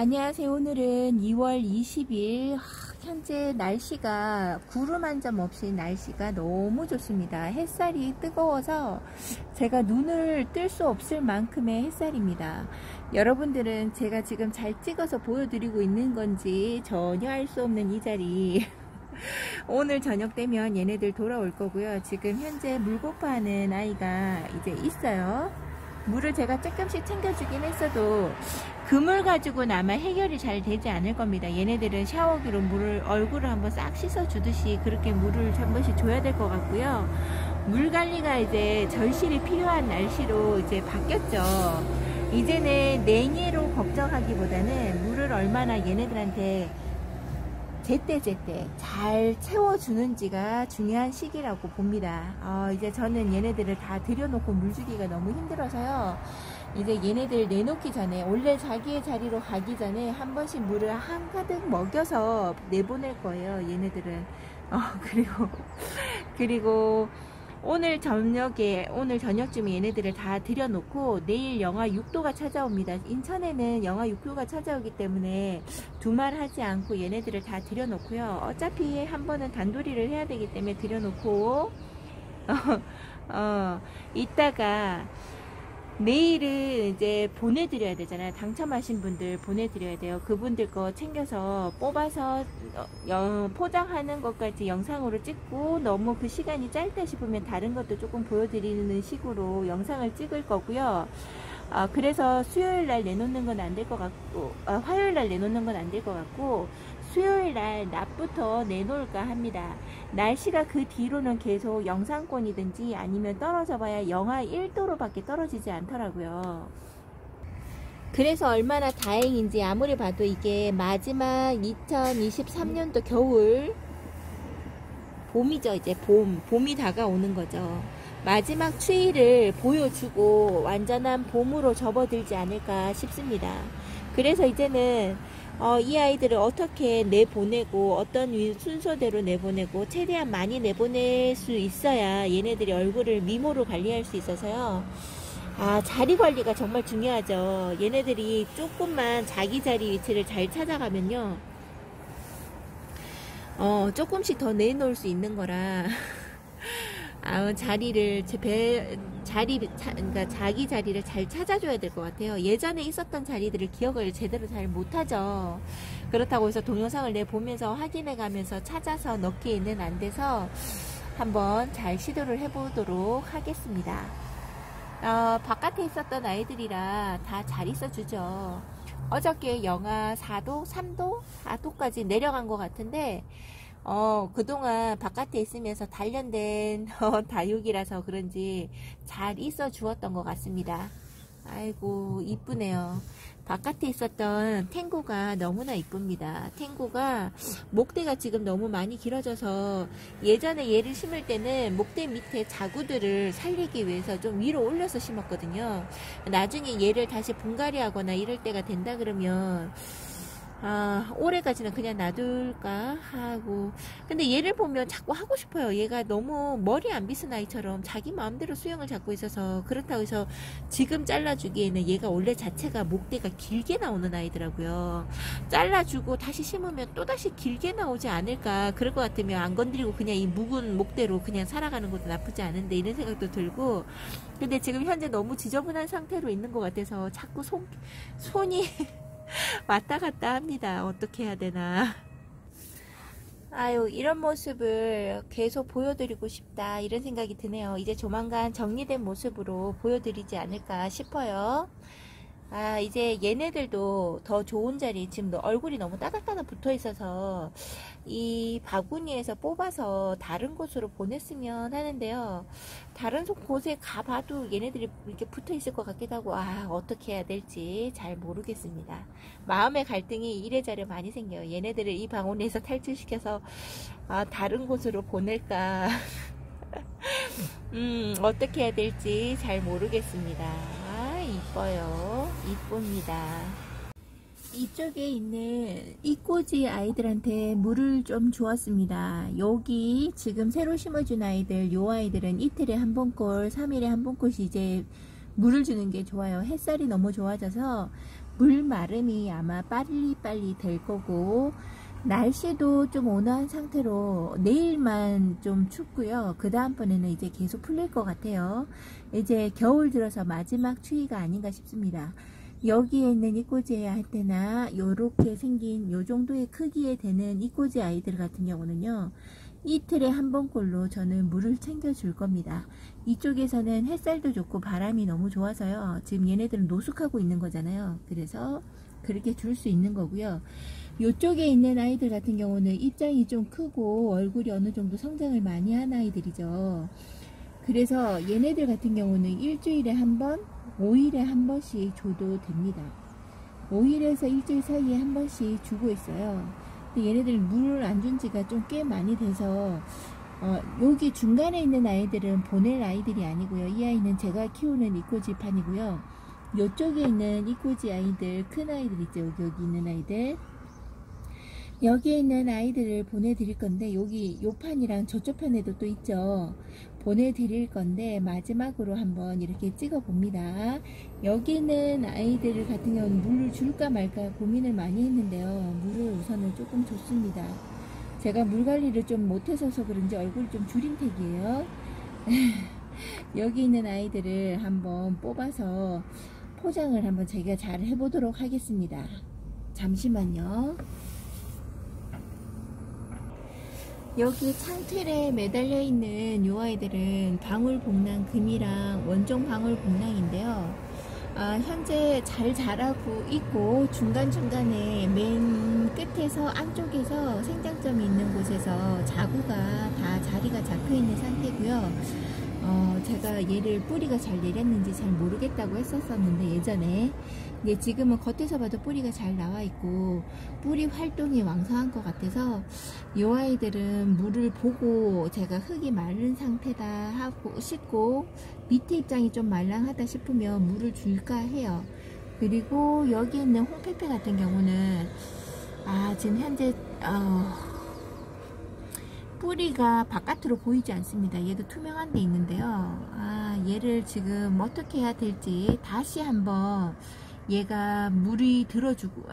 안녕하세요. 오늘은 2월 20일 현재 날씨가 구름 한 점 없이 날씨가 너무 좋습니다. 햇살이 뜨거워서 제가 눈을 뜰 수 없을 만큼의 햇살입니다. 여러분들은 제가 지금 잘 찍어서 보여드리고 있는 건지 전혀 알 수 없는 이 자리 오늘 저녁 되면 얘네들 돌아올 거고요. 지금 현재 물고파하는 아이가 이제 있어요. 물을 제가 조금씩 챙겨주긴 했어도 그물 가지고는 아마 해결이 잘 되지 않을 겁니다. 얘네들은 샤워기로 물을 얼굴을 한번 싹 씻어 주듯이 그렇게 물을 한 번씩 줘야 될 것 같고요. 물 관리가 이제 절실히 필요한 날씨로 이제 바뀌었죠. 이제는 냉해로 걱정하기보다는 물을 얼마나 얘네들한테 제때 잘 채워주는지가 중요한 시기라고 봅니다. 이제 저는 얘네들을 다 들여놓고 물 주기가 너무 힘들어서요. 이제 얘네들 내놓기 전에 원래 자기의 자리로 가기 전에 한 번씩 물을 한가득 먹여서 내보낼 거예요. 얘네들은. 그리고 오늘 저녁쯤에 얘네들을 다 들여놓고 내일 영하 6도가 찾아옵니다. 인천에는 영하 6도가 찾아오기 때문에 두말 하지 않고 얘네들을 다 들여놓고요. 어차피 한 번은 단돌이를 해야 되기 때문에 들여놓고 이따가 내일은 이제 보내드려야 되잖아요. 당첨하신 분들 보내드려야 돼요. 그분들 거 챙겨서 뽑아서 포장하는 것까지 영상으로 찍고, 너무 그 시간이 짧다 싶으면 다른 것도 조금 보여드리는 식으로 영상을 찍을 거고요. 그래서 수요일날 내놓는 건 안 될 것 같고, 화요일날 내놓는 건 안 될 것 같고, 수요일날 낮부터 내놓을까 합니다. 날씨가 그 뒤로는 계속 영상권이든지 아니면 떨어져 봐야 영하 1도로 밖에 떨어지지 않더라고요. 그래서 얼마나 다행인지 아무리 봐도 이게 마지막 2023년도 겨울, 봄이죠. 이제 봄이 다가오는 거죠. 마지막 추위를 보여주고 완전한 봄으로 접어들지 않을까 싶습니다. 그래서 이제는 이 아이들을 어떻게 내보내고 어떤 순서대로 내보내고 최대한 많이 내보낼 수 있어야 얘네들이 얼굴을 미모로 관리할 수 있어서요. 자리 관리가 정말 중요하죠. 얘네들이 조금만 자기 자리 위치를 잘 찾아가면요, 조금씩 더 내놓을 수 있는 거라 그러니까 자기 자리를 잘 찾아줘야 될 것 같아요. 예전에 있었던 자리들을 기억을 제대로 잘 못하죠. 그렇다고 해서 동영상을 내보면서 확인해 가면서 찾아서 넣기에는 안 돼서 한번 잘 시도를 해보도록 하겠습니다. 바깥에 있었던 아이들이라 다 잘 있어주죠. 어저께 영하 4도, 3도, 4도까지 내려간 것 같은데 그동안 바깥에 있으면서 단련된 다육이라서 그런지 잘 있어 주었던 것 같습니다. 아이고 이쁘네요. 바깥에 있었던 탱고가 너무나 이쁩니다. 탱고가 목대가 지금 너무 많이 길어져서 예전에 얘를 심을 때는 목대 밑에 자구들을 살리기 위해서 좀 위로 올려서 심었거든요. 나중에 얘를 다시 분갈이 하거나 이럴 때가 된다 그러면 올해까지는 그냥 놔둘까 하고. 근데 얘를 보면 자꾸 하고 싶어요. 얘가 너무 머리 안 빗은 아이처럼 자기 마음대로 수영을 잡고 있어서, 그렇다고 해서 지금 잘라주기에는 얘가 원래 자체가 목대가 길게 나오는 아이더라고요. 잘라주고 다시 심으면 또다시 길게 나오지 않을까. 그럴 것 같으면 안 건드리고 그냥 이 묵은 목대로 그냥 살아가는 것도 나쁘지 않은데, 이런 생각도 들고. 근데 지금 현재 너무 지저분한 상태로 있는 것 같아서 자꾸 손이 왔다 갔다 합니다. 어떻게 해야 되나. 이런 모습을 계속 보여드리고 싶다, 이런 생각이 드네요. 이제 조만간 정리된 모습으로 보여드리지 않을까 싶어요. 이제 얘네들도 더 좋은 자리, 지금 얼굴이 너무 따닥따닥 붙어 있어서 이 바구니에서 뽑아서 다른 곳으로 보냈으면 하는데요. 다른 곳에 가봐도 얘네들이 이렇게 붙어 있을 것 같기도 하고, 어떻게 해야 될지 잘 모르겠습니다. 마음의 갈등이 이래저래 많이 생겨요. 얘네들을 이 바구니에서 탈출시켜서 다른 곳으로 보낼까 어떻게 해야 될지 잘 모르겠습니다. 이뻐요. 이쁩니다. 이쪽에 있는 이 꼬지 아이들한테 물을 좀 주었습니다. 여기 지금 새로 심어준 아이들, 요 아이들은 이틀에 한 번꼴, 3일에 한 번꼴씩 이제 물을 주는 게 좋아요. 햇살이 너무 좋아져서 물 마름이 아마 빨리빨리 될 거고, 날씨도 좀 온화한 상태로 내일만 좀 춥고요. 그 다음번에는 이제 계속 풀릴 것 같아요. 이제 겨울 들어서 마지막 추위가 아닌가 싶습니다. 여기에 있는 이꼬지 한테나 요렇게 생긴 요 정도의 크기에 되는 이꼬지 아이들 같은 경우는요, 이틀에 한 번꼴로 저는 물을 챙겨 줄 겁니다. 이쪽에서는 햇살도 좋고 바람이 너무 좋아서요, 지금 얘네들은 노숙하고 있는 거잖아요. 그래서 그렇게 줄 수 있는 거고요. 이쪽에 있는 아이들 같은 경우는 입장이 좀 크고 얼굴이 어느 정도 성장을 많이 한 아이들이죠. 그래서 얘네들 같은 경우는 일주일에 한 번, 5일에 한 번씩 줘도 됩니다. 5일에서 일주일 사이에 한 번씩 주고 있어요. 근데 얘네들 물을 안 준 지가 좀 꽤 많이 돼서 여기 중간에 있는 아이들은 보낼 아이들이 아니고요. 이 아이는 제가 키우는 이꼬지판이고요. 이쪽에 있는 이꼬지 아이들, 큰 아이들 있죠. 여기 있는 아이들, 여기에 있는 아이들을 보내드릴 건데, 여기 요 판이랑 저쪽 편에도 또 있죠. 보내드릴 건데 마지막으로 한번 이렇게 찍어 봅니다. 여기 있는 아이들 같은 경우는 물을 줄까 말까 고민을 많이 했는데요, 물을 우선은 조금 줬습니다. 제가 물 관리를 좀 못해서 그런지 얼굴이 좀 줄인 택이에요. 여기 있는 아이들을 한번 뽑아서 포장을 한번 제가 잘 해보도록 하겠습니다. 잠시만요. 여기 창틀에 매달려 있는 요 아이들은 방울복랑 금이랑 원종 방울복랑인데요. 현재 잘 자라고 있고, 중간중간에 맨 끝에서 안쪽에서 생장점이 있는 곳에서 자구가 다 자리가 잡혀 있는 상태고요. 제가 얘를 뿌리가 잘 내렸는지 잘 모르겠다고 했었는데 예전에, 근데 지금은 겉에서 봐도 뿌리가 잘 나와 있고 뿌리 활동이 왕성한 것 같아서 이 아이들은 물을 보고 제가 흙이 마른 상태다 하고 씻고, 밑에 입장이 좀 말랑하다 싶으면 물을 줄까 해요. 그리고 여기 있는 홍페페 같은 경우는 지금 현재 뿌리가 바깥으로 보이지 않습니다. 얘도 투명한 데 있는데요. 얘를 지금 어떻게 해야 될지 다시 한번, 얘가 물이 들어주고,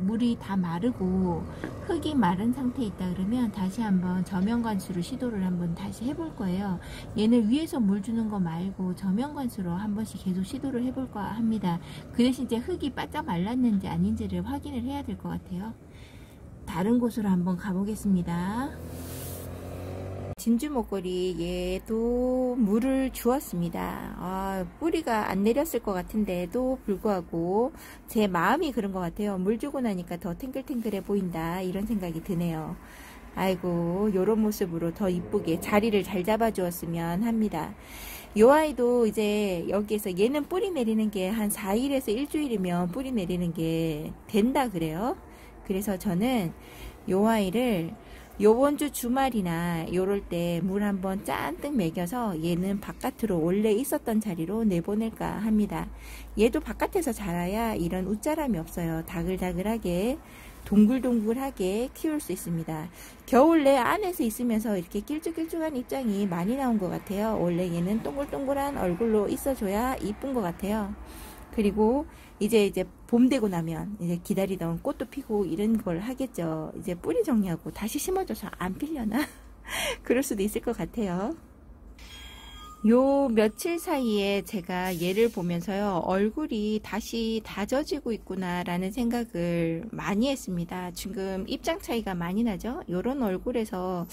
물이 다 마르고 흙이 마른 상태에 있다 그러면 다시 한번 저면관수로 시도를 한번 다시 해볼 거예요. 얘는 위에서 물 주는 거 말고 저면관수로 한 번씩 계속 시도를 해볼까 합니다. 그 대신 이제 흙이 바짝 말랐는지 아닌지를 확인을 해야 될 것 같아요. 다른 곳으로 한번 가보겠습니다. 진주 목걸이, 얘도 물을 주었습니다. 뿌리가 안 내렸을 것 같은데도 불구하고 제 마음이 그런 것 같아요. 물 주고 나니까 더 탱글탱글해 보인다, 이런 생각이 드네요. 아이고, 요런 모습으로 더 이쁘게 자리를 잘 잡아 주었으면 합니다. 요 아이도 이제 여기에서, 얘는 뿌리 내리는 게 한 4일에서 일주일이면 뿌리 내리는 게 된다 그래요. 그래서 저는 요 아이를 요번 주 주말이나 요럴 때 물 한번 잔뜩 먹여서 얘는 바깥으로 원래 있었던 자리로 내보낼까 합니다. 얘도 바깥에서 자라야 이런 웃자람이 없어요. 다글다글하게 동글동글하게 키울 수 있습니다. 겨울 내 안에서 있으면서 이렇게 길쭉길쭉한 입장이 많이 나온 것 같아요. 원래 얘는 동글동글한 얼굴로 있어줘야 이쁜 것 같아요. 그리고 이제 봄 되고 나면 이제 기다리던 꽃도 피고 이런 걸 하겠죠. 이제 뿌리 정리하고 다시 심어줘서 안 필려나? 그럴 수도 있을 것 같아요. 요 며칠 사이에 제가 얘를 보면서요, 얼굴이 다시 다져지고 있구나 라는 생각을 많이 했습니다. 지금 입장 차이가 많이 나죠. 요런 얼굴에서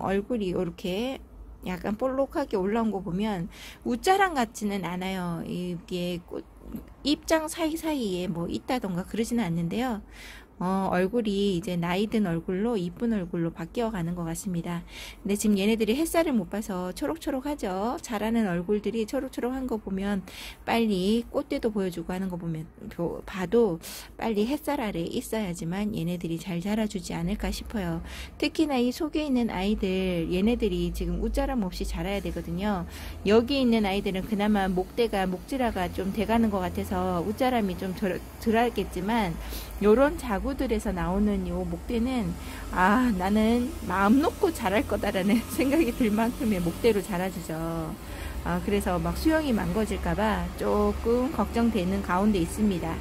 얼굴이 이렇게 약간 볼록하게 올라온 거 보면 웃자랑 같지는 않아요. 이게 입장 사이사이에 뭐 있다던가 그러지는 않는데요. 얼굴이 이제 나이 든 얼굴로 이쁜 얼굴로 바뀌어 가는 것 같습니다. 근데 지금 얘네들이 햇살을 못 봐서 초록초록하죠. 자라는 얼굴들이 초록초록한 거 보면, 빨리 꽃대도 보여주고 하는 거 보면 봐도 빨리 햇살 아래에 있어야지만 얘네들이 잘 자라주지 않을까 싶어요. 특히나 이 속에 있는 아이들, 얘네들이 지금 웃자람 없이 자라야 되거든요. 여기 있는 아이들은 그나마 목질화가 좀 돼가는 것 같아서 웃자람이 좀 덜하겠지만, 요런 자구들에서 나오는 요 목대는 나는 마음 놓고 자랄 거다라는 생각이 들 만큼의 목대로 자라주죠. 그래서 막 수영이 망가질까봐 조금 걱정되는 가운데 있습니다.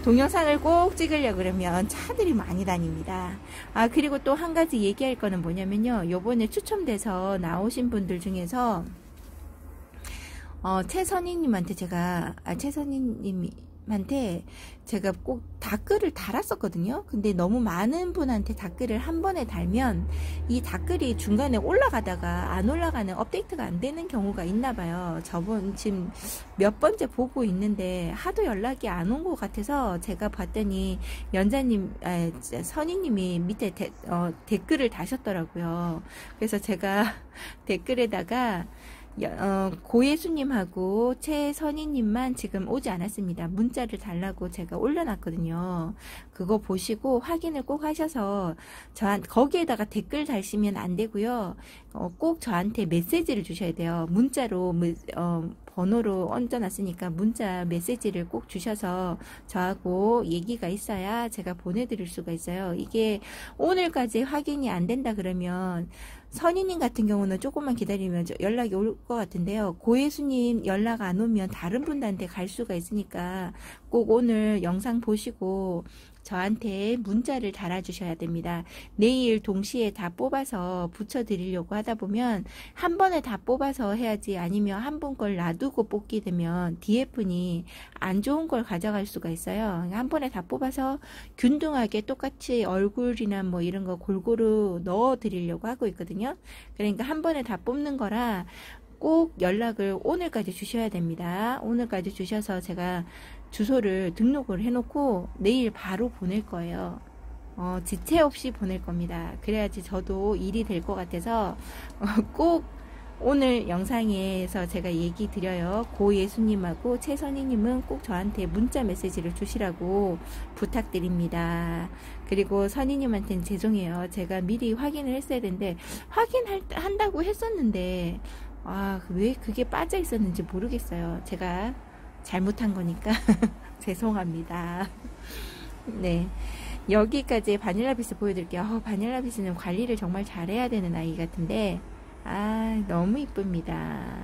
동영상을 꼭 찍으려고 그러면 차들이 많이 다닙니다. 아, 그리고 또 한 가지 얘기할 거는 뭐냐면요. 요번에 추첨돼서 나오신 분들 중에서 최선희님한테 제가 꼭 댓글을 달았었거든요. 근데 너무 많은 분한테 댓글을 한 번에 달면 이 댓글이 중간에 올라가다가 안 올라가는, 업데이트가 안 되는 경우가 있나 봐요. 저번 지금 몇 번째 보고 있는데 하도 연락이 안 온 것 같아서 제가 봤더니 선희님이 밑에 댓글을 다셨더라고요. 그래서 제가 댓글에다가 고예수님하고 최선희님만 지금 오지 않았습니다. 문자를 달라고 제가 올려놨거든요. 그거 보시고 확인을 꼭 하셔서 거기에다가 댓글 달시면 안 되고요. 꼭 저한테 메시지를 주셔야 돼요. 문자로 번호로 얹어놨으니까 문자 메시지를 꼭 주셔서 저하고 얘기가 있어야 제가 보내드릴 수가 있어요. 이게 오늘까지 확인이 안 된다 그러면 선희님 같은 경우는 조금만 기다리면 연락이 올 것 같은데요. 고예수님 연락 안 오면 다른 분들한테 갈 수가 있으니까 꼭 오늘 영상 보시고 저한테 문자를 달아주셔야 됩니다. 내일 동시에 다 뽑아서 붙여드리려고 하다 보면 한 번에 다 뽑아서 해야지, 아니면 한 분 걸 놔두고 뽑게 되면 뒤에 분이 안 좋은 걸 가져갈 수가 있어요. 한 번에 다 뽑아서 균등하게 똑같이 얼굴이나 뭐 이런 거 골고루 넣어 드리려고 하고 있거든요. 그러니까 한 번에 다 뽑는 거라 꼭 연락을 오늘까지 주셔야 됩니다. 오늘까지 주셔서 제가 주소를 등록을 해놓고 내일 바로 보낼 거예요. 지체 없이 보낼 겁니다. 그래야지 저도 일이 될 것 같아서 꼭 오늘 영상에서 제가 얘기 드려요. 고예수님하고 최선희님은 꼭 저한테 문자 메시지를 주시라고 부탁드립니다. 그리고 선희님한테는 죄송해요. 제가 미리 확인을 했어야 되는데 한다고 했었는데 왜 그게 빠져 있었는지 모르겠어요. 제가 잘못한 거니까 죄송합니다. 네, 여기까지 바닐라비스 보여드릴게요. 바닐라비스는 관리를 정말 잘해야 되는 아이 같은데 너무 이쁩니다.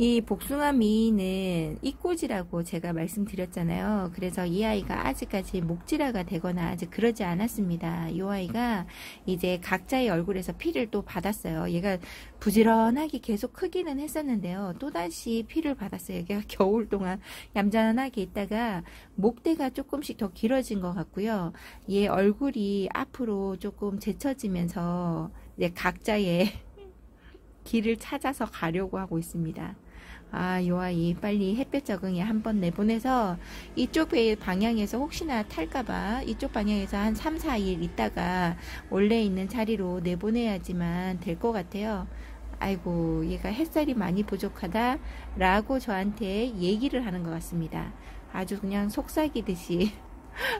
이 복숭아 미는 이꼬지라고 제가 말씀드렸잖아요. 그래서 이 아이가 아직까지 목질화가 되거나 아직 그러지 않았습니다. 이 아이가 이제 각자의 얼굴에서 피를 또 받았어요. 얘가 부지런하게 계속 크기는 했었는데요. 또다시 피를 받았어요. 얘가 겨울 동안 얌전하게 있다가 목대가 조금씩 더 길어진 것 같고요. 얘 얼굴이 앞으로 조금 제쳐지면서 이제 각자의 길을 찾아서 가려고 하고 있습니다. 이 아이 빨리 햇볕 적응에 한번 내보내서 이쪽 방향에서 혹시나 탈까봐 이쪽 방향에서 한 3, 4일 있다가 원래 있는 자리로 내보내야지만 될 것 같아요. 아이고, 얘가 햇살이 많이 부족하다 라고 저한테 얘기를 하는 것 같습니다. 아주 그냥 속삭이듯이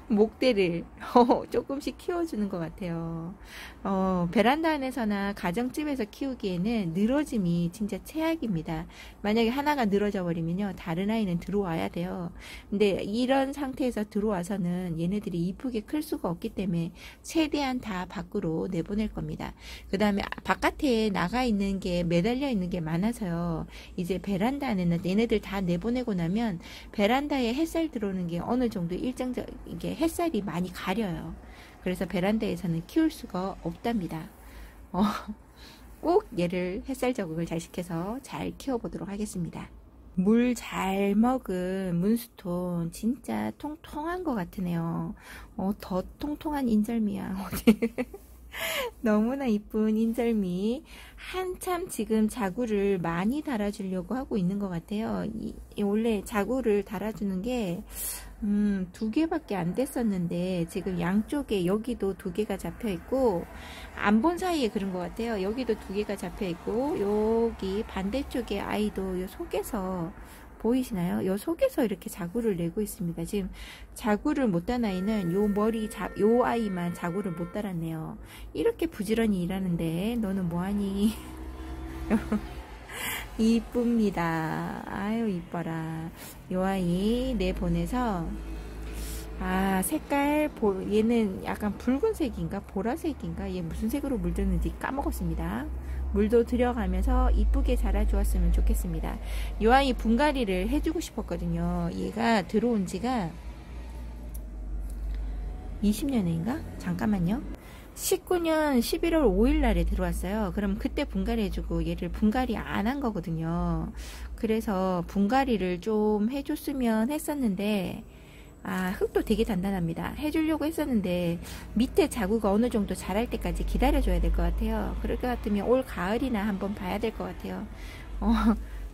목대를 조금씩 키워주는 것 같아요. 베란다 안에서나 가정집에서 키우기에는 늘어짐이 진짜 최악입니다. 만약에 하나가 늘어져 버리면요, 다른 아이는 들어와야 돼요. 근데 이런 상태에서 들어와서는 얘네들이 이쁘게 클 수가 없기 때문에 최대한 다 밖으로 내보낼 겁니다. 그 다음에 바깥에 나가 있는 게, 매달려 있는 게 많아서요, 이제 베란다 안에는 얘네들 다 내보내고 나면 베란다에 햇살 들어오는 게 어느 정도 이게 햇살이 많이 가려요. 그래서 베란다에서는 키울 수가 없답니다. 꼭 얘를 햇살 적응을 잘 시켜서 잘 키워보도록 하겠습니다. 물 잘 먹은 문스톤 진짜 통통한 것 같으네요. 더 통통한 인절미야. 너무나 이쁜 인절미 한참 지금 자구를 많이 달아주려고 하고 있는 것 같아요. 원래 자구를 달아주는 게 2개밖에 안 됐었는데 지금 양쪽에 여기도 2개가 잡혀 있고, 안 본 사이에 그런 것 같아요. 여기도 2개가 잡혀 있고, 여기 반대쪽에 아이도 요 속에서 보이시나요? 요 속에서 이렇게 자구를 내고 있습니다. 지금 자구를 못 단 아이는 요 아이만 자구를 못 달았네요. 이렇게 부지런히 일하는데 너는 뭐하니? 이쁩니다. 아유, 이뻐라. 요 아이 내보내서 색깔 얘는 약간 붉은색인가 보라색인가, 얘 무슨 색으로 물들는지 까먹었습니다. 물도 들여가면서 이쁘게 자라주었으면 좋겠습니다. 요 아이 분갈이를 해주고 싶었거든요. 얘가 들어온 지가 20년인가? 잠깐만요. 19년 11월 5일 날에 들어왔어요. 그럼 그때 분갈이 해주고 얘를 분갈이 안 한 거거든요. 그래서 분갈이를 좀 해줬으면 했었는데, 흙도 되게 단단합니다. 해주려고 했었는데 밑에 자구가 어느 정도 자랄 때까지 기다려줘야 될 것 같아요. 그럴 것 같으면 올 가을이나 한번 봐야 될 것 같아요.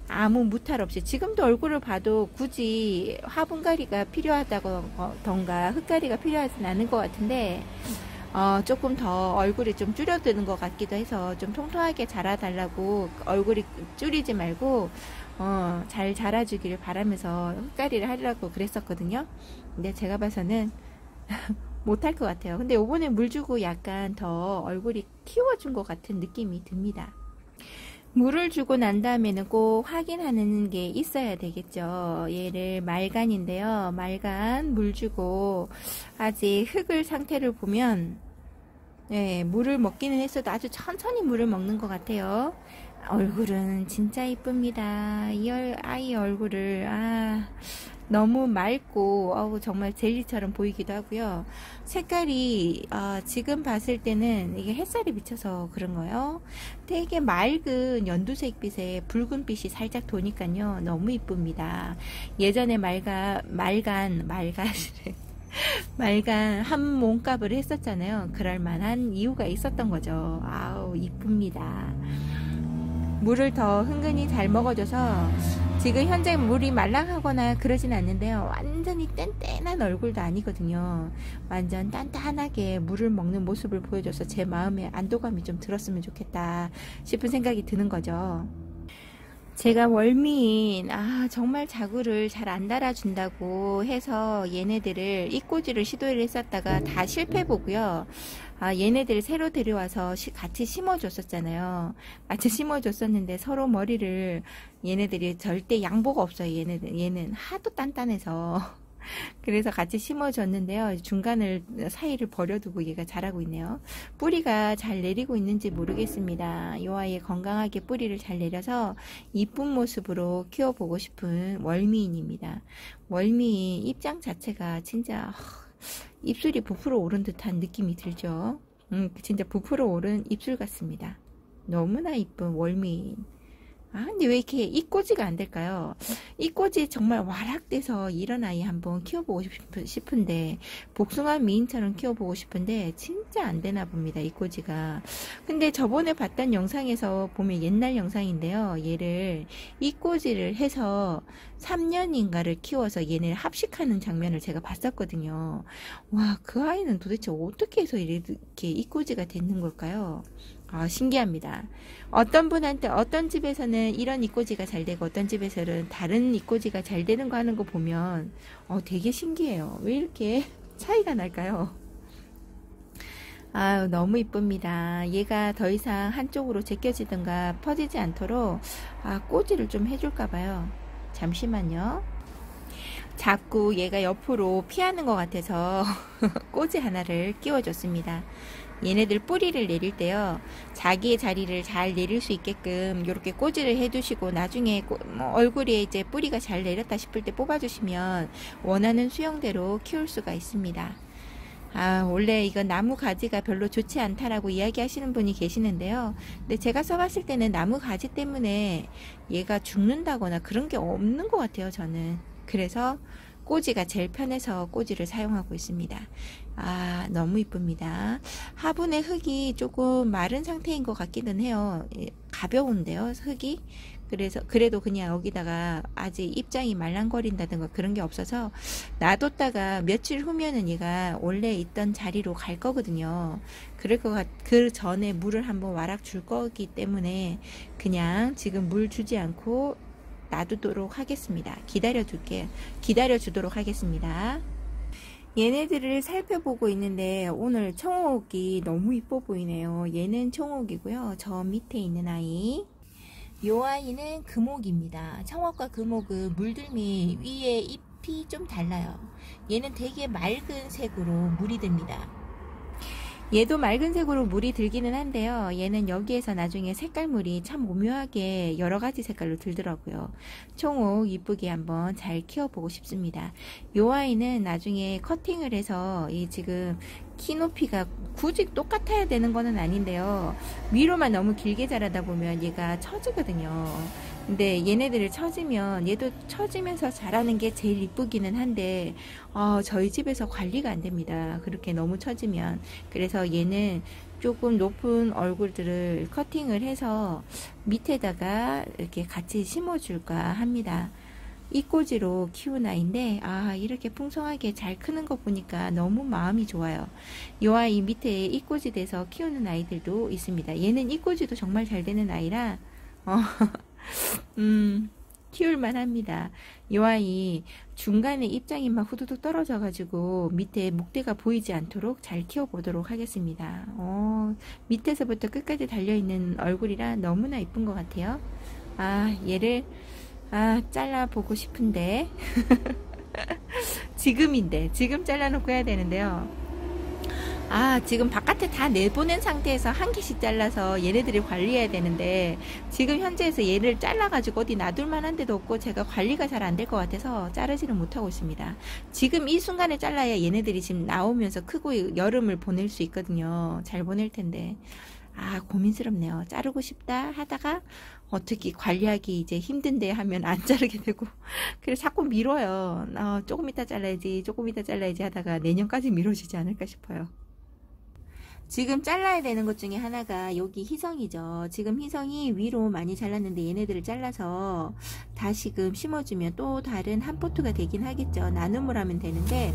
아무 무탈 없이 지금도 얼굴을 봐도 굳이 화분갈이가 필요하다던가 흙갈이가 필요하진 않은 것 같은데, 조금 더 얼굴이 좀 줄어드는 것 같기도 해서 좀 통통하게 자라달라고 얼굴이 줄이지 말고 잘 자라주기를 바라면서 흙갈이를 하려고 그랬었거든요. 근데 제가 봐서는 못할 것 같아요. 근데 요번에 물 주고 약간 더 얼굴이 키워준 것 같은 느낌이 듭니다. 물을 주고 난 다음에는 꼭 확인하는 게 있어야 되겠죠. 얘를 말간인데요. 말간 물 주고 아직 흙을 상태를 보면, 네, 물을 먹기는 했어도 아주 천천히 물을 먹는 것 같아요. 얼굴은 진짜 이쁩니다. 이 아이 얼굴을 너무 맑고 정말 젤리처럼 보이기도 하고요. 색깔이 지금 봤을 때는 이게 햇살이 비쳐서 그런 거예요. 되게 맑은 연두색빛에 붉은빛이 살짝 도니까요, 너무 이쁩니다. 예전에 말간 한 몸값을 했었잖아요. 그럴 만한 이유가 있었던 거죠. 아우, 이쁩니다. 물을 더 흥건히 잘 먹어줘서 지금 현재 물이 말랑하거나 그러진 않는데요. 완전히 뗀뗀한 얼굴도 아니거든요. 완전 단단하게 물을 먹는 모습을 보여줘서 제 마음에 안도감이 좀 들었으면 좋겠다 싶은 생각이 드는 거죠. 제가 월미인 정말 자구를 잘 안 달아준다고 해서 얘네들을 이꼬지를 시도를 했었다가 다 실패보고요. 얘네들 새로 데려와서 같이 심어줬었잖아요. 같이 심어줬었는데 서로 머리를, 얘네들이 절대 양보가 없어요. 얘는 하도 단단해서. 그래서 같이 심어줬는데요. 사이를 버려두고 얘가 자라고 있네요. 뿌리가 잘 내리고 있는지 모르겠습니다. 이 아이 건강하게 뿌리를 잘 내려서 이쁜 모습으로 키워보고 싶은 월미인입니다. 월미인 입장 자체가 진짜 입술이 부풀어 오른 듯한 느낌이 들죠. 진짜 부풀어 오른 입술 같습니다. 너무나 이쁜 월미인. 근데 왜 이렇게 이꼬지가 안 될까요? 이꼬지 정말 와락돼서 이런 아이 한번 키워보고 싶은데, 복숭아 미인처럼 키워보고 싶은데 진짜 안 되나 봅니다, 이꼬지가. 근데 저번에 봤던 영상에서 보면 옛날 영상인데요, 얘를 이꼬지를 해서 3년인가를 키워서 얘네를 합식하는 장면을 제가 봤었거든요. 와, 그 아이는 도대체 어떻게 해서 이렇게 이꼬지가 되는 걸까요? 신기합니다. 어떤 분한테, 어떤 집에서는 이런 이꼬지가 잘 되고 어떤 집에서는 다른 이꼬지가 잘 되는 거 하는 거 보면 되게 신기해요. 왜 이렇게 차이가 날까요? 너무 이쁩니다. 얘가 더 이상 한쪽으로 제껴지든가 퍼지지 않도록 꼬지를 좀 해줄까 봐요. 잠시만요. 자꾸 얘가 옆으로 피하는 것 같아서 꼬지 하나를 끼워줬습니다. 얘네들 뿌리를 내릴 때요, 자기의 자리를 잘 내릴 수 있게끔 이렇게 꼬지를 해두시고 나중에 얼굴에 이제 뿌리가 잘 내렸다 싶을 때 뽑아주시면 원하는 수영대로 키울 수가 있습니다. 원래 이건 나무 가지가 별로 좋지 않다라고 이야기하시는 분이 계시는데요. 근데 제가 써봤을 때는 나무 가지 때문에 얘가 죽는다거나 그런 게 없는 것 같아요, 저는. 그래서 꼬지가 제일 편해서 꼬지를 사용하고 있습니다. 너무 이쁩니다. 화분의 흙이 조금 마른 상태인 것 같기는 해요. 가벼운데요, 흙이. 그래도 그냥 여기다가 아직 입장이 말랑거린다든가 그런 게 없어서 놔뒀다가 며칠 후면은 얘가 원래 있던 자리로 갈 거거든요. 그 전에 물을 한번 와락 줄 거기 때문에 그냥 지금 물 주지 않고 놔두도록 하겠습니다. 기다려주도록 하겠습니다. 얘네들을 살펴보고 있는데 오늘 청옥이 너무 이뻐 보이네요. 얘는 청옥이고요. 저 밑에 있는 아이, 요 아이는 금옥입니다. 청옥과 금옥은 물들미 위에 잎이 좀 달라요. 얘는 되게 맑은 색으로 물이 듭니다. 얘도 맑은 색으로 물이 들기는 한데요. 얘는 여기에서 나중에 색깔물이 참 오묘하게 여러 가지 색깔로 들더라고요. 총옥 이쁘게 한번 잘 키워보고 싶습니다. 요 아이는 나중에 커팅을 해서 이 지금 키 높이가 굳이 똑같아야 되는 거는 아닌데요. 위로만 너무 길게 자라다 보면 얘가 처지거든요. 근데 얘네들을 처지면 얘도 처지면서 자라는 게 제일 이쁘기는 한데 저희 집에서 관리가 안 됩니다. 그렇게 너무 처지면. 그래서 얘는 조금 높은 얼굴들을 커팅을 해서 밑에다가 이렇게 같이 심어줄까 합니다. 이꼬지로 키운 아이인데 이렇게 풍성하게 잘 크는 거 보니까 너무 마음이 좋아요. 이 아이 밑에 이꼬지 돼서 키우는 아이들도 있습니다. 얘는 이꼬지도 정말 잘 되는 아이라 키울만 합니다. 이 아이 중간에 입장이 막 후두둑 떨어져 가지고 밑에 목대가 보이지 않도록 잘 키워보도록 하겠습니다. 밑에서부터 끝까지 달려있는 얼굴이라 너무나 이쁜 것 같아요. 얘를 잘라보고 싶은데 지금 잘라놓고 해야 되는데요. 지금 바깥에 다 내보낸 상태에서 한 개씩 잘라서 얘네들을 관리해야 되는데 지금 현재에서 얘를 잘라가지고 어디 놔둘 만한 데도 없고 제가 관리가 잘 안 될 것 같아서 자르지는 못하고 있습니다. 지금 이 순간에 잘라야 얘네들이 지금 나오면서 크고 여름을 보낼 수 있거든요. 잘 보낼 텐데 고민스럽네요. 자르고 싶다 하다가 어떻게 관리하기 이제 힘든데 하면 안 자르게 되고 그래서 자꾸 미뤄요. 조금 이따 잘라야지 하다가 내년까지 미뤄지지 않을까 싶어요. 지금 잘라야 되는 것 중에 하나가 여기 희성이죠. 지금 희성이 위로 많이 잘랐는데 얘네들을 잘라서 다시금 심어주면 또 다른 한 포트가 되긴 하겠죠. 나눔을 하면 되는데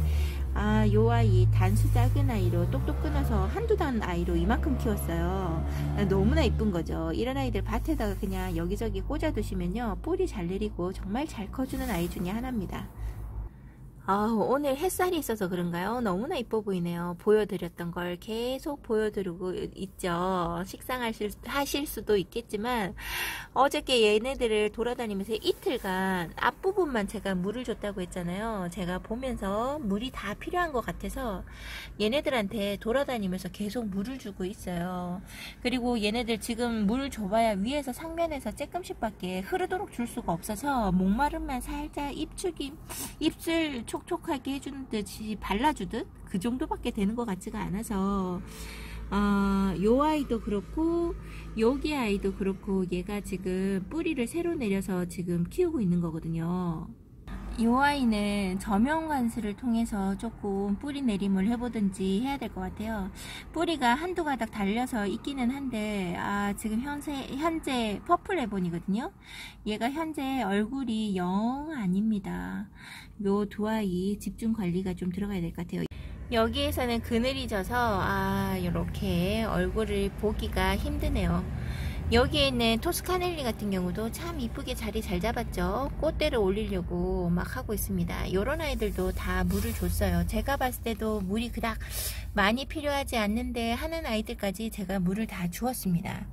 요 아이 단수 작은 아이로 똑똑 끊어서 한두 단 아이로 이만큼 키웠어요. 너무나 이쁜 거죠. 이런 아이들 밭에다가 그냥 여기저기 꽂아 두시면요 뿌리 잘 내리고 정말 잘 커주는 아이 중에 하나입니다. 오늘 햇살이 있어서 그런가요? 너무나 이뻐 보이네요. 보여드렸던 걸 계속 보여드리고 있죠. 식상하실 수도 있겠지만 어저께 얘네들을 돌아다니면서 이틀간 앞부분만 제가 물을 줬다고 했잖아요. 제가 보면서 물이 다 필요한 것 같아서 얘네들한테 돌아다니면서 계속 물을 주고 있어요. 그리고 얘네들 지금 물을 줘봐야 위에서 상면에서 조금씩밖에 흐르도록 줄 수가 없어서 목마름만 살짝 입술 촉촉하게 해주는 듯이 발라주듯 그 정도밖에 되는 것 같지가 않아서 요 아이도 그렇고 여기 아이도 그렇고 얘가 지금 뿌리를 새로 내려서 지금 키우고 있는 거거든요. 요 아이는 저명관수를 통해서 조금 뿌리 내림을 해보든지 해야 될 것 같아요. 뿌리가 한두 가닥 달려서 있기는 한데 지금 현재 퍼플 레본이거든요. 얘가 현재 얼굴이 영 아닙니다. 요 두 아이 집중 관리가 좀 들어가야 될 것 같아요. 여기에서는 그늘이 져서 이렇게 얼굴을 보기가 힘드네요. 여기에 있는 토스카넬리 같은 경우도 참 이쁘게 자리 잘 잡았죠. 꽃대를 올리려고 막 하고 있습니다. 요런 아이들도 다 물을 줬어요. 제가 봤을 때도 물이 그닥 많이 필요하지 않는데 하는 아이들까지 제가 물을 다 주었습니다.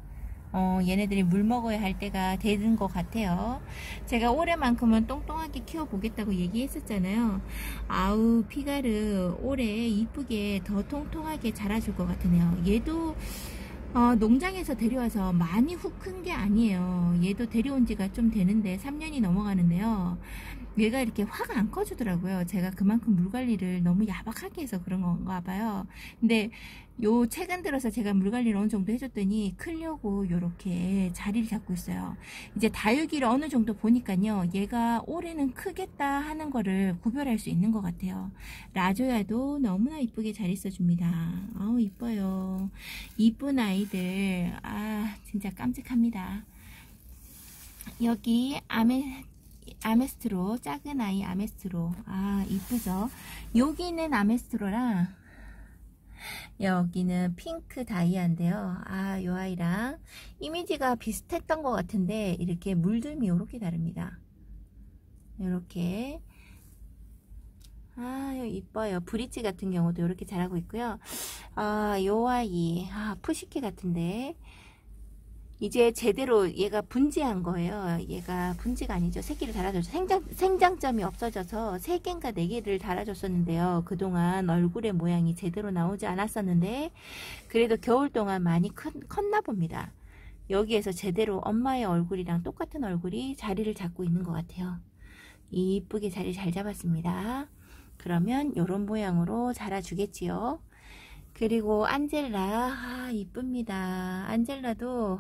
얘네들이 물 먹어야 할 때가 되는 것 같아요. 제가 올해만큼은 똥똥하게 키워보겠다고 얘기했었잖아요. 피가르 올해 이쁘게 더 통통하게 자라줄 것 같으네요. 얘도 농장에서 데려와서 많이 훅 큰 게 아니에요. 얘도 데려온 지가 좀 되는데 3년이 넘어가는데요. 얘가 이렇게 확 안 커주더라고요. 제가 그만큼 물 관리를 너무 야박하게 해서 그런 건가 봐요. 근데 요 최근 들어서 제가 물 관리를 어느 정도 해줬더니 크려고 요렇게 자리를 잡고 있어요. 이제 다육이를 어느 정도 보니까요, 얘가 올해는 크겠다 하는 거를 구별할 수 있는 것 같아요. 라조야도 너무나 이쁘게 잘 있어줍니다. 이뻐요. 이쁜 아이들 진짜 깜찍합니다. 여기 아메스트로, 작은 아이 아메스트로. 이쁘죠? 여기는 아메스트로랑 여기는 핑크 다이아인데요. 요 아이랑 이미지가 비슷했던 것 같은데 이렇게 물들미 이렇게 다릅니다. 이렇게 이뻐요. 브릿지 같은 경우도 이렇게 자라고 있고요. 요 아이 푸시케 같은데 이제 제대로 얘가 분지한 거예요. 얘가 분지가 아니죠. 새끼를 달아줘서 생장점이 없어져서 3개인가 4개를 달아줬었는데요. 그동안 얼굴의 모양이 제대로 나오지 않았었는데 그래도 겨울 동안 많이 컸나 봅니다. 여기에서 제대로 엄마의 얼굴이랑 똑같은 얼굴이 자리를 잡고 있는 것 같아요. 이쁘게 자리 잘 잡았습니다. 그러면 이런 모양으로 자라주겠지요. 그리고 안젤라, 이쁩니다. 안젤라도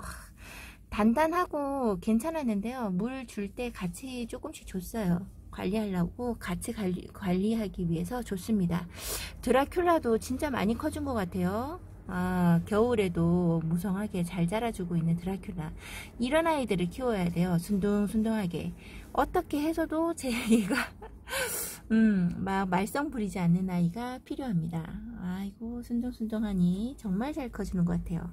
단단하고 괜찮았는데요. 물 줄 때 같이 조금씩 줬어요. 관리하려고 같이 관리하기 위해서 좋습니다. 드라큘라도 진짜 많이 커준 것 같아요. 겨울에도 무성하게 잘 자라주고 있는 드라큘라. 이런 아이들을 키워야 돼요. 순둥순둥하게. 어떻게 해서도 얘가 막 말썽 부리지 않는 아이가 필요합니다. 아이고 순둥순둥하니 정말 잘 커주는 것 같아요.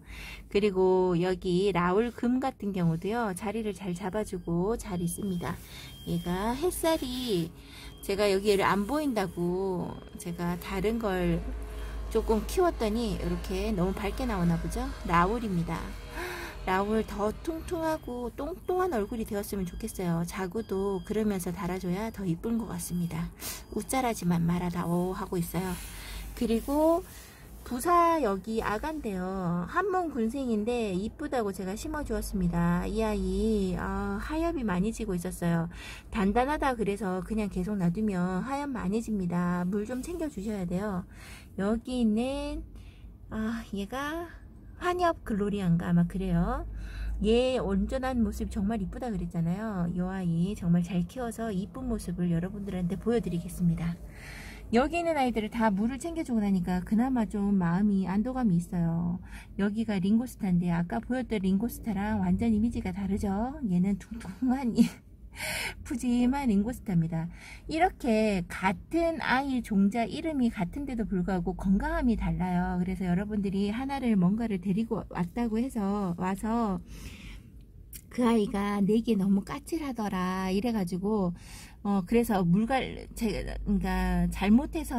그리고 여기 라울금 같은 경우도요. 자리를 잘 잡아주고 잘 있습니다. 얘가 햇살이 제가 여기를 안 보인다고 제가 다른 걸 조금 키웠더니 이렇게 너무 밝게 나오나 보죠. 라울입니다. 라울 더 퉁퉁하고 똥똥한 얼굴이 되었으면 좋겠어요. 자구도 그러면서 달아줘야 더 이쁜 것 같습니다. 웃자라지만 말아다오 하고 있어요. 그리고 부사 여기 아간데요. 한몸 군생인데 이쁘다고 제가 심어 주었습니다. 이 아이 하엽이 많이 지고 있었어요. 단단하다 그래서 그냥 계속 놔두면 하엽 많이 집니다. 물 좀 챙겨 주셔야 돼요. 여기 있는 얘가 한엽 글로리안가 아마 그래요. 얘 온전한 모습이 정말 이쁘다 그랬잖아요. 이 아이 정말 잘 키워서 이쁜 모습을 여러분들한테 보여드리겠습니다. 여기 있는 아이들을 다 물을 챙겨주고 나니까 그나마 좀 마음이 안도감이 있어요. 여기가 링고스타인데 아까 보였던 링고스타랑 완전 이미지가 다르죠. 얘는 퉁퉁한 푸짐한 링고스타입니다. 이렇게 같은 아이 종자 이름이 같은데도 불구하고 건강함이 달라요. 그래서 여러분들이 하나를 뭔가를 데리고 왔다고 해서 와서 그 아이가 내게 너무 까칠하더라 이래가지고 그래서 그러니까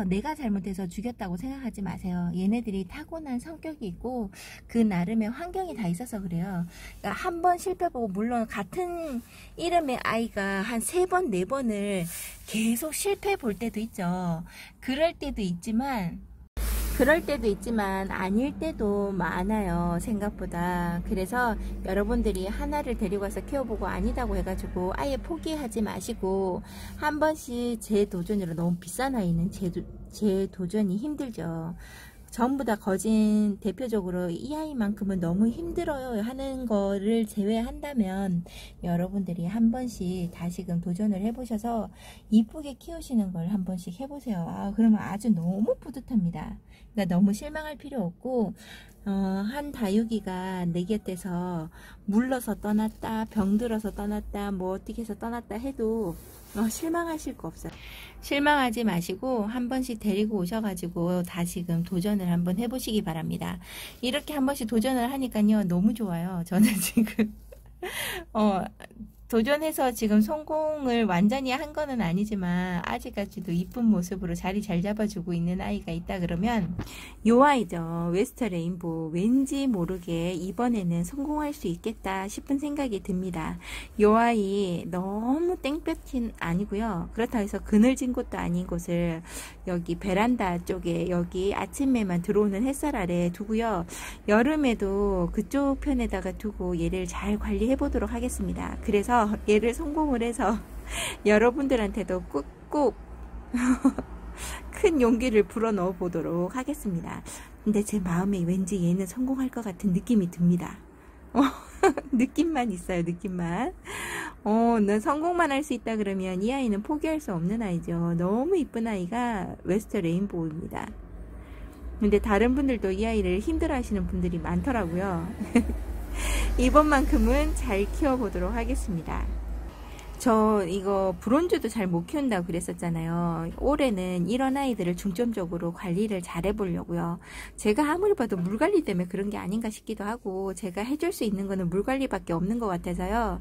내가 잘못해서 죽였다고 생각하지 마세요. 얘네들이 타고난 성격이 있고 그 나름의 환경이 다 있어서 그래요. 그러니까 한 번 실패보고 물론 같은 이름의 아이가 한 3번 4번을 계속 실패 볼 때도 있죠. 그럴 때도 있지만 아닐 때도 많아요. 생각보다. 그래서 여러분들이 하나를 데리고 와서 키워보고 아니다고 해가지고 아예 포기하지 마시고 한 번씩 재도전으로. 너무 비싼 아이는 재도전이 힘들죠. 전부 다 거진 대표적으로 이 아이만큼은 너무 힘들어요 하는 거를 제외한다면 여러분들이 한 번씩 다시금 도전을 해보셔서 이쁘게 키우시는 걸 한 번씩 해보세요. 그러면 아주 너무 뿌듯합니다. 그러니까 너무 실망할 필요 없고 한 다육이가 내 곁에서 물러서 떠났다, 병들어서 떠났다, 뭐 어떻게 해서 떠났다 해도 실망하실 거 없어요. 실망하지 마시고 한 번씩 데리고 오셔가지고 다시금 도전을 한번 해보시기 바랍니다. 이렇게 한 번씩 도전을 하니까요 너무 좋아요. 저는 지금 도전해서 지금 성공을 완전히 한 거는 아니지만 아직까지도 이쁜 모습으로 자리 잘 잡아주고 있는 아이가 있다 그러면 요 아이죠. 웨스터 레인보우. 왠지 모르게 이번에는 성공할 수 있겠다 싶은 생각이 듭니다. 요 아이 너무 땡볕은 아니고요. 그렇다고 해서 그늘진 곳도 아닌 곳을 여기 베란다 쪽에 여기 아침에만 들어오는 햇살 아래 두고요. 여름에도 그쪽 편에다가 두고 얘를 잘 관리해 보도록 하겠습니다. 그래서 얘를 성공을 해서 여러분들한테도 꾹꾹 큰 용기를 불어넣어 보도록 하겠습니다. 근데 제 마음에 왠지 얘는 성공할 것 같은 느낌이 듭니다. 느낌만 있어요. 느낌만. 넌 성공만 할 수 있다 그러면 이 아이는 포기할 수 없는 아이죠. 너무 이쁜 아이가 웨스터 레인보우입니다. 근데 다른 분들도 이 아이를 힘들어 하시는 분들이 많더라고요. 이번만큼은 잘 키워보도록 하겠습니다. 저 이거 브론즈도 잘 못 키운다고 그랬었잖아요. 올해는 이런 아이들을 중점적으로 관리를 잘 해보려고요. 제가 아무리 봐도 물 관리 때문에 그런 게 아닌가 싶기도 하고, 제가 해줄 수 있는 거는 물 관리밖에 없는 것 같아서요.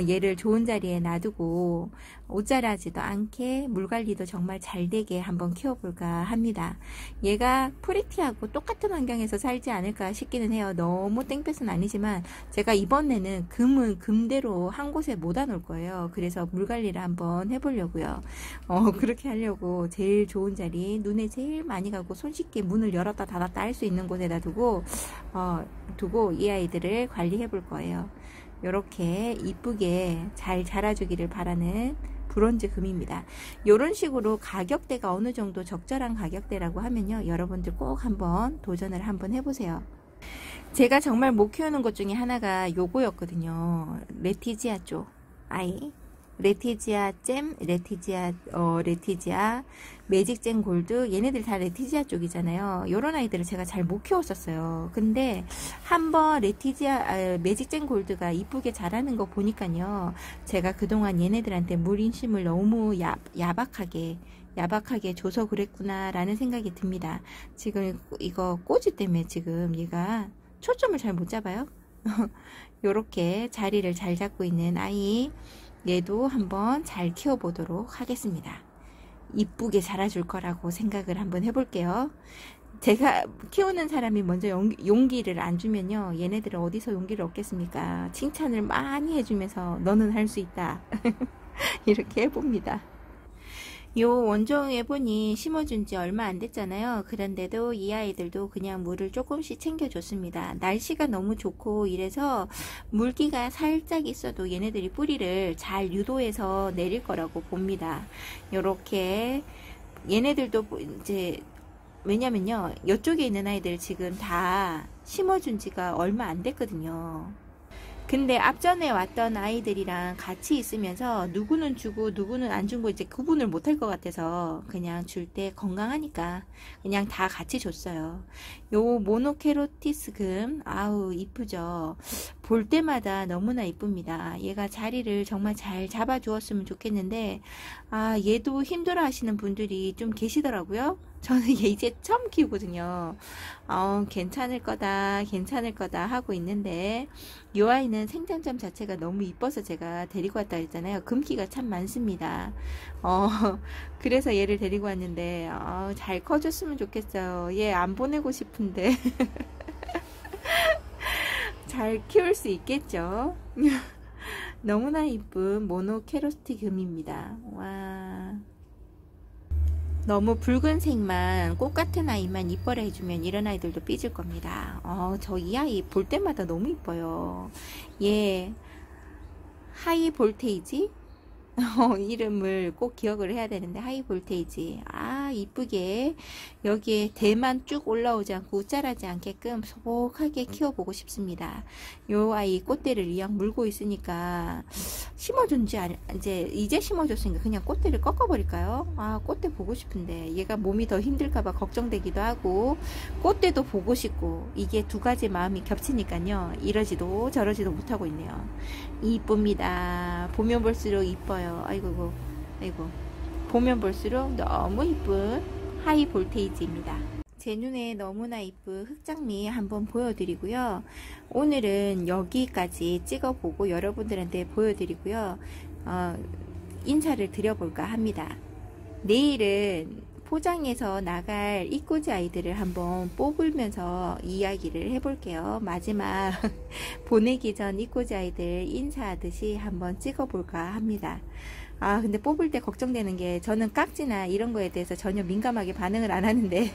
얘를 좋은 자리에 놔두고 옷 자라지도 않게 물 관리도 정말 잘 되게 한번 키워볼까 합니다. 얘가 프리티하고 똑같은 환경에서 살지 않을까 싶기는 해요. 너무 땡볕은 아니지만 제가 이번에는 금은 금대로 한 곳에 못 안올 거예요. 그래서 물 관리를 한번 해보려고요. 그렇게 하려고 제일 좋은 자리, 눈에 제일 많이 가고 손쉽게 문을 열었다 닫았다 할 수 있는 곳에다 두고 이 아이들을 관리해 볼 거예요. 이렇게 이쁘게 잘 자라주기를 바라는 브론즈 금입니다. 이런 식으로 가격대가 어느 정도 적절한 가격대라고 하면요, 여러분들 꼭 한번 도전을 한번 해보세요. 제가 정말 못 키우는 것 중에 하나가 요거였거든요. 레티지아 쪽 아이, 레티지아 잼, 레티지아 매직잼 골드, 얘네들 다 레티지아 쪽이잖아요. 요런 아이들을 제가 잘 못 키웠었어요. 근데 한번 매직잼 골드가 이쁘게 자라는 거 보니까요, 제가 그동안 얘네들한테 물 인심을 너무 야박하게 줘서 그랬구나 라는 생각이 듭니다. 지금 이거 꼬지 때문에 지금 얘가 초점을 잘 못 잡아요. 요렇게 자리를 잘 잡고 있는 아이, 얘도 한번 잘 키워보도록 하겠습니다. 이쁘게 자라줄 거라고 생각을 한번 해볼게요. 제가 키우는 사람이 먼저 용기를 안 주면요, 얘네들은 어디서 용기를 얻겠습니까? 칭찬을 많이 해주면서 너는 할 수 있다 이렇게 해봅니다. 요 원종에 보니 심어준 지 얼마 안 됐잖아요. 그런데도 이 아이들도 그냥 물을 조금씩 챙겨줬습니다. 날씨가 너무 좋고 이래서 물기가 살짝 있어도 얘네들이 뿌리를 잘 유도해서 내릴 거라고 봅니다. 요렇게 얘네들도 이제, 왜냐면요, 이쪽에 있는 아이들 지금 다 심어준 지가 얼마 안 됐거든요. 근데 앞전에 왔던 아이들이랑 같이 있으면서 누구는 주고 누구는 안 준 거 이제 구분을 못할 것 같아서 그냥 줄 때 건강하니까 그냥 다 같이 줬어요. 요 모노케로티스 금, 아우 이쁘죠. 볼 때마다 너무나 이쁩니다. 얘가 자리를 정말 잘 잡아 주었으면 좋겠는데, 얘도 힘들어 하시는 분들이 좀 계시더라고요. 저는 얘 이제 처음 키우거든요. 괜찮을 거다 하고 있는데, 이 아이는 생장점 자체가 너무 이뻐서 제가 데리고 왔다 했잖아요. 금기가 참 많습니다. 그래서 얘를 데리고 왔는데, 잘 커줬으면 좋겠어요. 얘 안 보내고 싶은데. 잘 키울 수 있겠죠? 너무나 이쁜 모노케로스티 금입니다. 와. 너무 붉은색만, 꽃 같은 아이만 이뻐라 해주면 이런 아이들도 삐질 겁니다. 저 이 아이 볼 때마다 너무 이뻐요. 얘 하이 볼테이지? 이름을 꼭 기억을 해야 되는데, 하이 볼테이지. 이쁘게 여기에 대만 쭉 올라오지 않고 자라지 않게끔 소복하게 키워보고 싶습니다. 요 아이 꽃대를 이왕 물고 있으니까 심어준지 이제 심어줬으니까 그냥 꽃대를 꺾어버릴까요? 꽃대 보고 싶은데 얘가 몸이 더 힘들까봐 걱정되기도 하고, 꽃대도 보고 싶고, 이게 두 가지 마음이 겹치니까요, 이러지도 저러지도 못하고 있네요. 이쁩니다. 보면 볼수록 이뻐요. 아이고. 보면 볼수록 너무 이쁜 하이 볼테이지입니다. 제 눈에 너무나 이쁜 흑장미 한번 보여드리고요. 오늘은 여기까지 찍어보고 여러분들한테 보여드리고요. 인사를 드려볼까 합니다. 내일은 포장해서 나갈 이꼬지 아이들을 한번 뽑으면서 이야기를 해볼게요. 마지막 보내기 전 이꼬지 아이들 인사하듯이 한번 찍어볼까 합니다. 근데 뽑을 때 걱정되는 게, 저는 깍지나 이런 거에 대해서 전혀 민감하게 반응을 안 하는데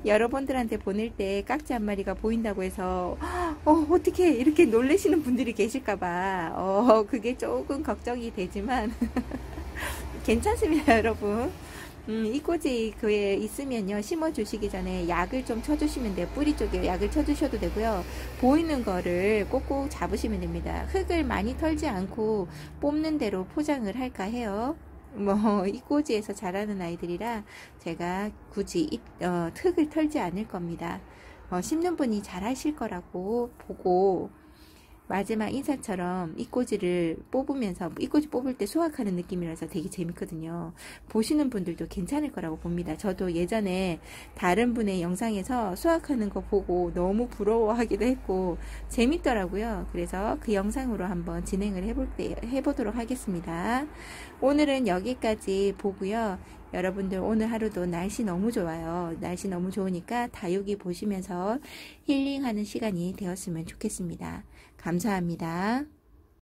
여러분들한테 보낼 때 깍지 한 마리가 보인다고 해서 어떻게 이렇게 놀라시는 분들이 계실까봐 그게 조금 걱정이 되지만 괜찮습니다, 여러분. 이꼬지 그에 있으면요, 심어 주시기 전에 약을 좀 쳐주시면 돼요. 뿌리 쪽에 약을 쳐주셔도 되고요. 보이는 거를 꼭꼭 잡으시면 됩니다. 흙을 많이 털지 않고 뽑는 대로 포장을 할까 해요. 이꼬지에서 자라는 아이들이라 제가 굳이 흙을 털지 않을 겁니다. 심는 분이 잘 하실 거라고 보고 마지막 인사처럼 이꼬지를 뽑으면서 이꼬지 뽑을 때 수확하는 느낌이라서 되게 재밌거든요. 보시는 분들도 괜찮을 거라고 봅니다. 저도 예전에 다른 분의 영상에서 수확하는 거 보고 너무 부러워하기도 했고 재밌더라고요. 그래서 그 영상으로 한번 진행을 해보도록 하겠습니다. 오늘은 여기까지 보고요. 여러분들 오늘 하루도 날씨 너무 좋아요. 날씨 너무 좋으니까 다육이 보시면서 힐링하는 시간이 되었으면 좋겠습니다. 감사합니다.